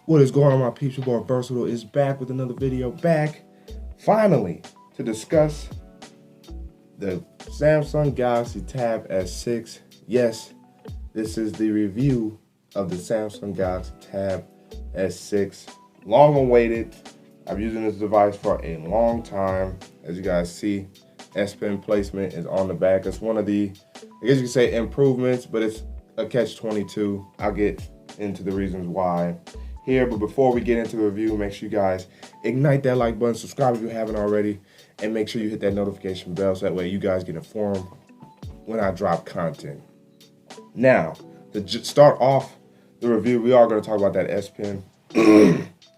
What is going on, my peeps? Your boy Versatile is back with another video, back finally to discuss the Samsung Galaxy Tab S6. Yes, this is the review of the Samsung Galaxy Tab S6. Long awaited. I've been using this device for a long time. As you guys see, S Pen placement is on the back. It's one of the, I guess you could say, improvements, but it's a catch-22. I'll get into the reasons why here, but before we get into the review, make sure you guys ignite that like button, subscribe if you haven't already, and make sure you hit that notification bell so that way you guys get informed when I drop content. Now, to start off the review, we are going to talk about that S Pen.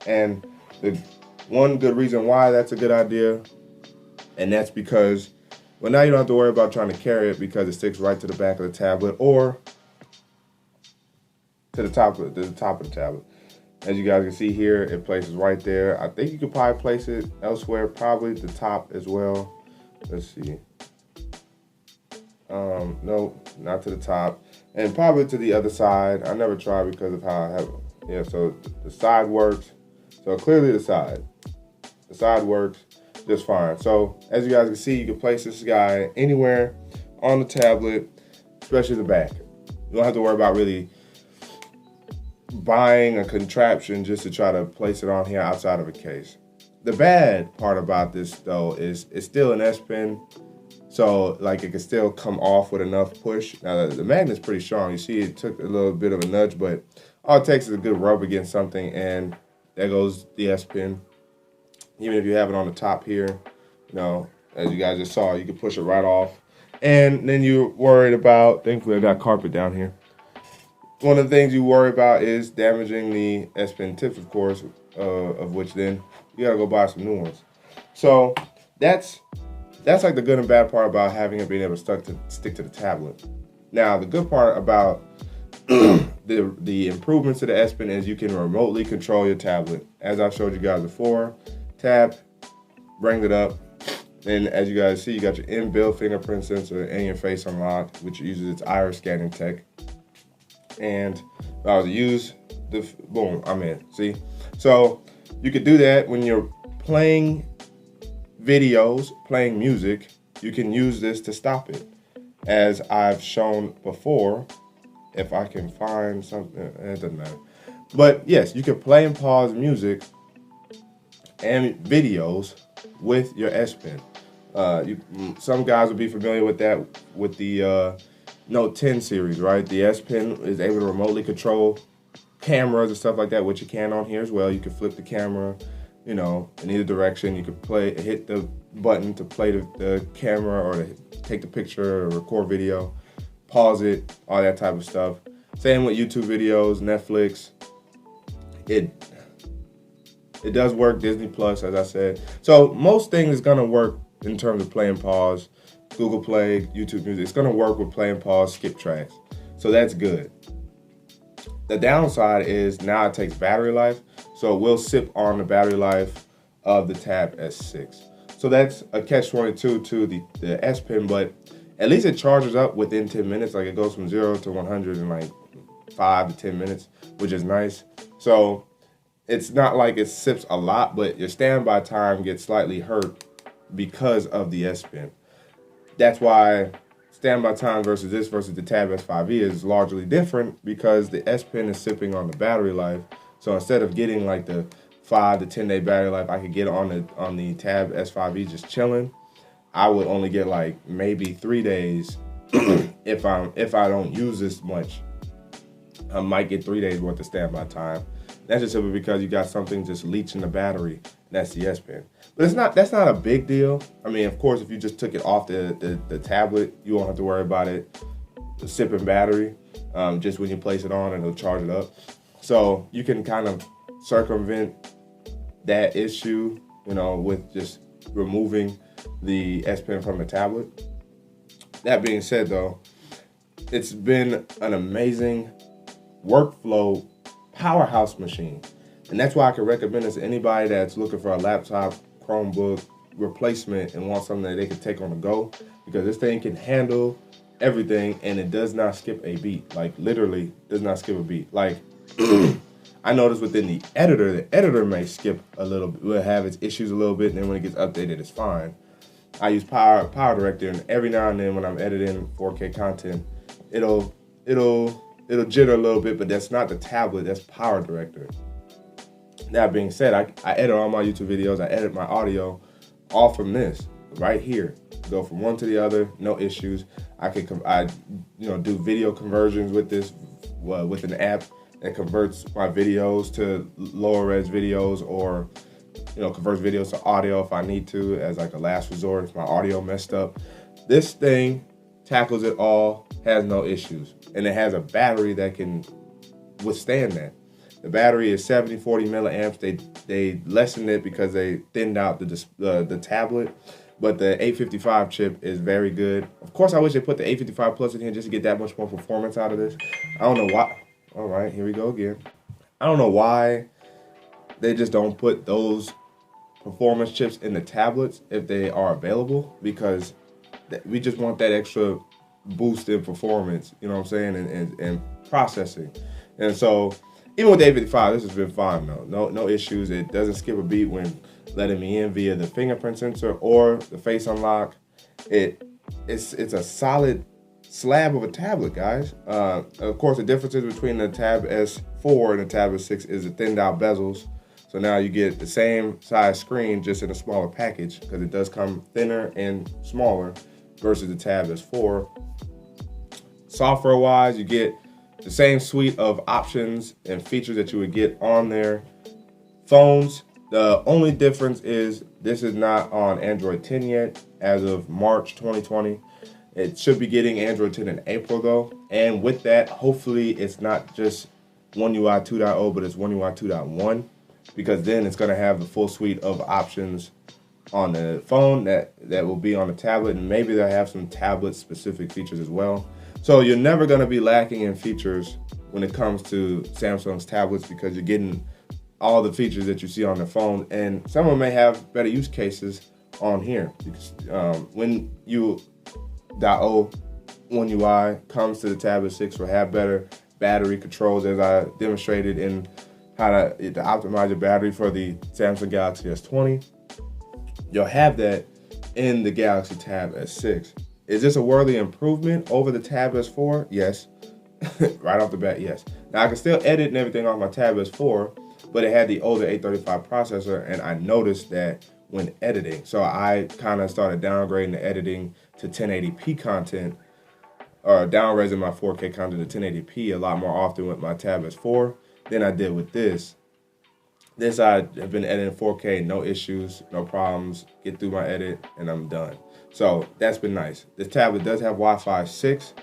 And the one good reason why that's a good idea, and that's because, well, now you don't have to worry about trying to carry it because it sticks right to the back of the tablet or to the top of the tablet. As you guys can see here, it places right there. I think you could probably place it elsewhere, probably the top as well. Let's see. No, not to the top, and probably to the other side. I never tried because of how I have it. Yeah, so the side works. So clearly the side works just fine. So as you guys can see, you can place this guy anywhere on the tablet, especially the back. You don't have to worry about really buying a contraption just to try to place it on here outside of a case. The bad part about this though is it's still an S Pen, so like it can still come off with enough push. Now the magnet's pretty strong. You see it took a little bit of a nudge, but all it takes is a good rub against something and there goes the S Pen. Even if you have it on the top here, you know, as you guys just saw, you can push it right off. And then you're worried about, thankfully I got carpet down here. One of the things you worry about is damaging the S Pen tips, of course, of which then you gotta go buy some new ones. So that's like the good and bad part about having it being able to stick to the tablet. Now the good part about the improvements to the S Pen is you can remotely control your tablet. As I've showed you guys before, tap, bring it up, and as you guys see, you got your inbuilt fingerprint sensor and your face unlock, which uses its iris scanning tech. And if I was to use the, boom, I'm in, see? So you could do that when you're playing videos, playing music, you can use this to stop it. As I've shown before, if I can find something, it doesn't matter. But yes, you can play and pause music and videos with your S Pen. Some guys will be familiar with that with the Note 10 series, right? The S Pen is able to remotely control cameras and stuff like that, which you can on here as well. You can flip the camera, you know, in either direction. You can hit the button to play the camera or to take the picture or record video, pause it, all that type of stuff. Same with YouTube videos, Netflix. It does work, Disney Plus, as I said. So most things is gonna work in terms of play and pause. Google Play, YouTube Music, it's gonna work with play and pause, skip tracks. So that's good. The downside is now it takes battery life, so it will sip on the battery life of the Tab S6. So that's a catch-22 to the S Pen, but at least it charges up within 10 minutes. Like it goes from 0 to 100 in like 5 to 10 minutes, which is nice. So it's not like it sips a lot, but your standby time gets slightly hurt because of the S Pen. That's why standby time versus the Tab S5e is largely different, because the S Pen is sipping on the battery life. So instead of getting like the 5 to 10 day battery life I could get on the Tab S5e just chilling, I would only get like maybe 3 days if I don't use this much. I might get 3 days worth of standby time. That's just simply because you got something just leaching the battery. That's the S Pen. But that's not a big deal. I mean, of course, if you just took it off the tablet, you won't have to worry about it sipping battery. Just when you place it on, and it'll charge it up. So you can kind of circumvent that issue, you know, with just removing the S Pen from the tablet. That being said, though, it's been an amazing workflow powerhouse machine. And that's why I can recommend this to anybody that's looking for a laptop, Chromebook replacement and want something that they can take on the go, because this thing can handle everything and it does not skip a beat. Like literally does not skip a beat. Like I noticed within the editor may skip a little bit, will have its issues a little bit, and then when it gets updated, it's fine. I use Power Director, and every now and then when I'm editing 4K content, it'll jitter a little bit, but that's not the tablet, that's Power Director. That being said, I edit all my YouTube videos, I edit my audio all from this right here. Go from one to the other, no issues. I do video conversions with this, with an app that converts my videos to lower res videos, or converts videos to audio if I need to, as like a last resort if my audio messed up. This thing tackles it all, has no issues, and it has a battery that can withstand that. The battery is 7040 milliamps. They lessened it because they thinned out the tablet, but the 855 chip is very good. Of course, I wish they put the 855 Plus in here just to get that much more performance out of this. I don't know why. All right, here we go again. I don't know why they just don't put those performance chips in the tablets if they are available, because we just want that extra boost in performance, you know what I'm saying, and processing. And so even with the 855, this has been fine though. No issues. It doesn't skip a beat when letting me in via the fingerprint sensor or the face unlock. It's a solid slab of a tablet, guys. Of course, the differences between the Tab S4 and the Tab S6 is the thinned out bezels. So now you get the same size screen, just in a smaller package, because it does come thinner and smaller versus the Tab S4. Software-wise, you get the same suite of options and features that you would get on their phones. The only difference is this is not on Android 10 yet, as of March 2020. It should be getting Android 10 in April though. And with that, hopefully it's not just One UI 2.0, but it's One UI 2.1, because then it's gonna have the full suite of options on the phone that will be on the tablet, and maybe they'll have some tablet specific features as well. So you're never gonna be lacking in features when it comes to Samsung's tablets, because you're getting all the features that you see on the phone, and some of them may have better use cases on here. Because, when you One UI comes to the Tab S6, will have better battery controls, as I demonstrated in how to optimize your battery for the Samsung Galaxy S20. You'll have that in the Galaxy Tab S6. Is this a worthy improvement over the Tab S4? Yes. Right off the bat, yes. Now I can still edit and everything on my Tab S4, but it had the older 835 processor, and I noticed that when editing. So I kind of started downgrading the editing to 1080p content, or down-raising my 4K content to 1080p a lot more often with my Tab S4 than I did with this. This I have been editing 4K, no issues, no problems, get through my edit, and I'm done. So that's been nice. This tablet does have Wi-Fi 6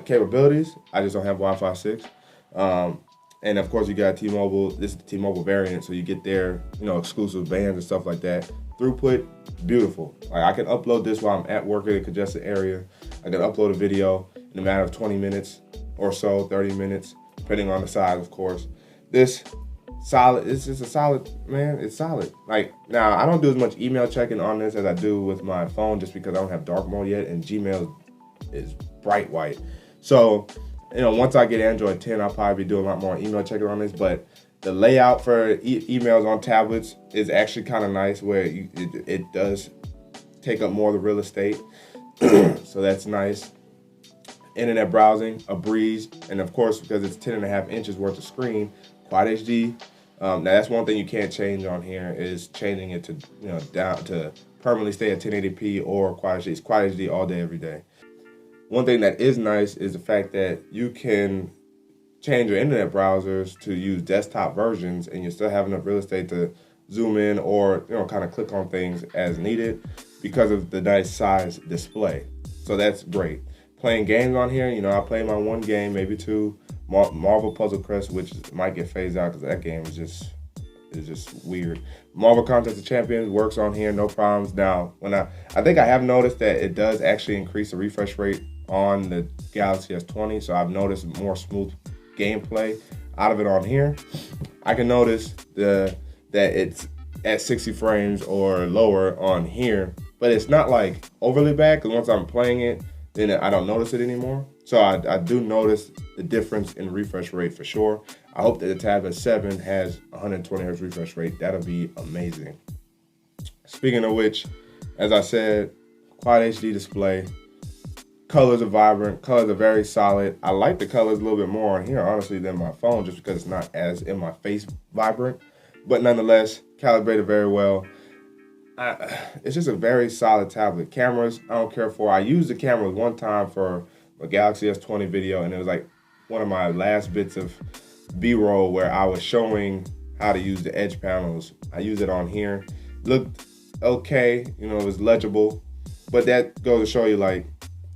capabilities. I just don't have Wi-Fi 6. And of course you got T-Mobile. This is the T-Mobile variant, so you get their exclusive bands and stuff like that. Throughput, beautiful. Like, I can upload this while I'm at work in a congested area. I can upload a video in a matter of 20 minutes or so, 30 minutes, depending on the size, of course. This solid. It's just a solid, man. It's solid. Like, now I don't do as much email checking on this as I do with my phone, just because I don't have dark mode yet, and Gmail is bright white. So, once I get Android 10, I'll probably be doing a lot more email checking on this. But the layout for emails on tablets is actually kind of nice, where it does take up more of the real estate. So that's nice. Internet browsing, a breeze, and of course, because it's 10.5 inches worth of screen, Quad HD. Now that's one thing you can't change on here, is changing it to down to permanently stay at 1080p or Quad HD. It's Quad HD all day, every day. One thing that is nice is the fact that you can change your internet browsers to use desktop versions, and you still have enough real estate to zoom in or kind of click on things as needed because of the nice size display. So that's great. Playing games on here, I play my one game, maybe two, Marvel Puzzle Quest, which might get phased out because that game is just weird. Marvel Contest of Champions works on here, no problems. Now, I think I have noticed that it does actually increase the refresh rate on the Galaxy S20, so I've noticed more smooth gameplay out of it on here. I can notice that it's at 60 frames or lower on here, but it's not like overly bad, because once I'm playing it, then I don't notice it anymore. So I do notice the difference in refresh rate for sure. I hope that the Tab S7 has 120 Hz refresh rate. That'll be amazing. Speaking of which, as I said, Quad HD display. Colors are vibrant. Colors are very solid. I like the colors a little bit more on here, honestly, than my phone, just because it's not as in my face vibrant. But nonetheless, calibrated very well. It's just a very solid tablet. Cameras, I don't care for. I used the cameras one time for a Galaxy S20 video, and it was like one of my last bits of B-roll where I was showing how to use the edge panels. I used it on here. Looked okay, you know, it was legible. But that goes to show you, like,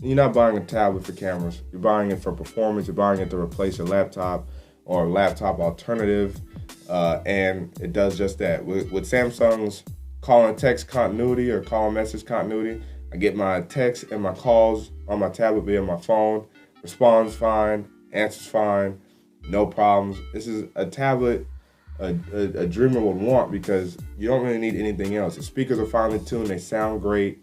you're not buying a tablet for cameras. You're buying it for performance. You're buying it to replace your laptop or a laptop alternative. And it does just that. With Samsung's call and text continuity or call and message continuity, I get my texts and my calls on my tablet via my phone. Responds fine, answers fine, no problems. This is a tablet a dreamer would want because you don't really need anything else. The speakers are finely tuned. They sound great.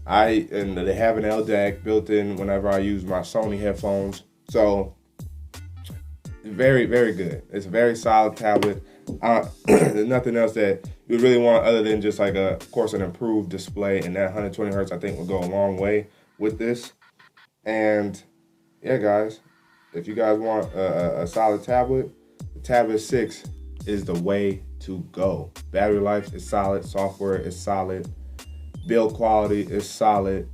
And they have an LDAC built in whenever I use my Sony headphones. So very, very good. It's a very solid tablet. There's nothing else that you would really want other than just like of course, an improved display, and that 120 Hertz I think will go a long way with this. And yeah, guys, if you guys want a solid tablet, the Tab S6 is the way to go. Battery life is solid. Software is solid. Build quality is solid.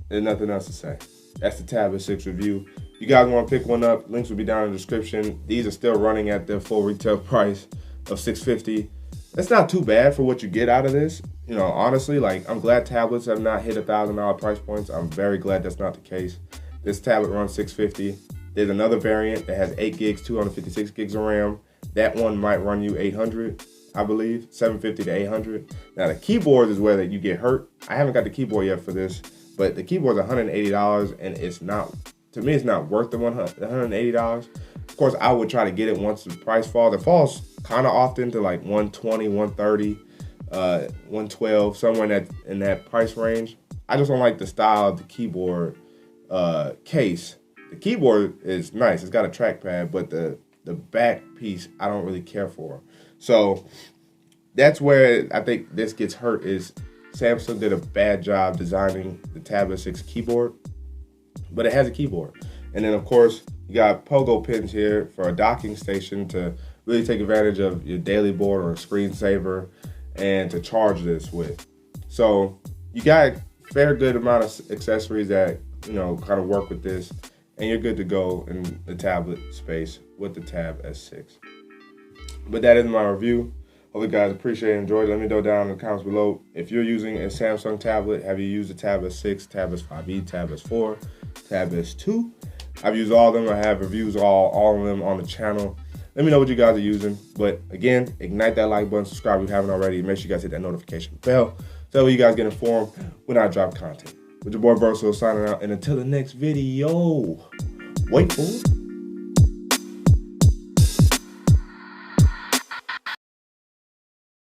There's nothing else to say. That's the Tab S6 review. You guys want to pick one up, links will be down in the description. These are still running at their full retail price of $650. That's not too bad for what you get out of this. You know, honestly, like, I'm glad tablets have not hit $1,000 price points. I'm very glad that's not the case. This tablet runs $650. There's another variant that has 8 gigs, 256 gigs of RAM. That one might run you $800, I believe, $750 to $800. Now the keyboard is where that you get hurt. I haven't got the keyboard yet for this, but the keyboard's $180, and it's not, to me, it's not worth the $180. Of course, I would try to get it once the price falls. It falls kind of often to like $120, $130, $112, somewhere in that price range. I just don't like the style of the keyboard case. The keyboard is nice. It's got a trackpad, but the back piece I don't really care for. So that's where I think this gets hurt, is Samsung did a bad job designing the Tab S6 keyboard, but it has a keyboard. And then of course you got pogo pins here for a docking station to really take advantage of your daily board or a screensaver and to charge this with. So you got a fair good amount of accessories that, you know, kind of work with this, and you're good to go in the tablet space with the Tab S6. But that is my review. Hope you guys appreciate and enjoyed. Let me know down in the comments below. If you're using a Samsung tablet, have you used the Tab S6, Tab S5e, Tab S4, Tab S2? I've used all of them. I have reviews all of them on the channel. Let me know what you guys are using. But again, ignite that like button, subscribe if you haven't already. Make sure you guys hit that notification bell so that you guys get informed when I drop content. With your boy Verso signing out, and until the next video, wait for it.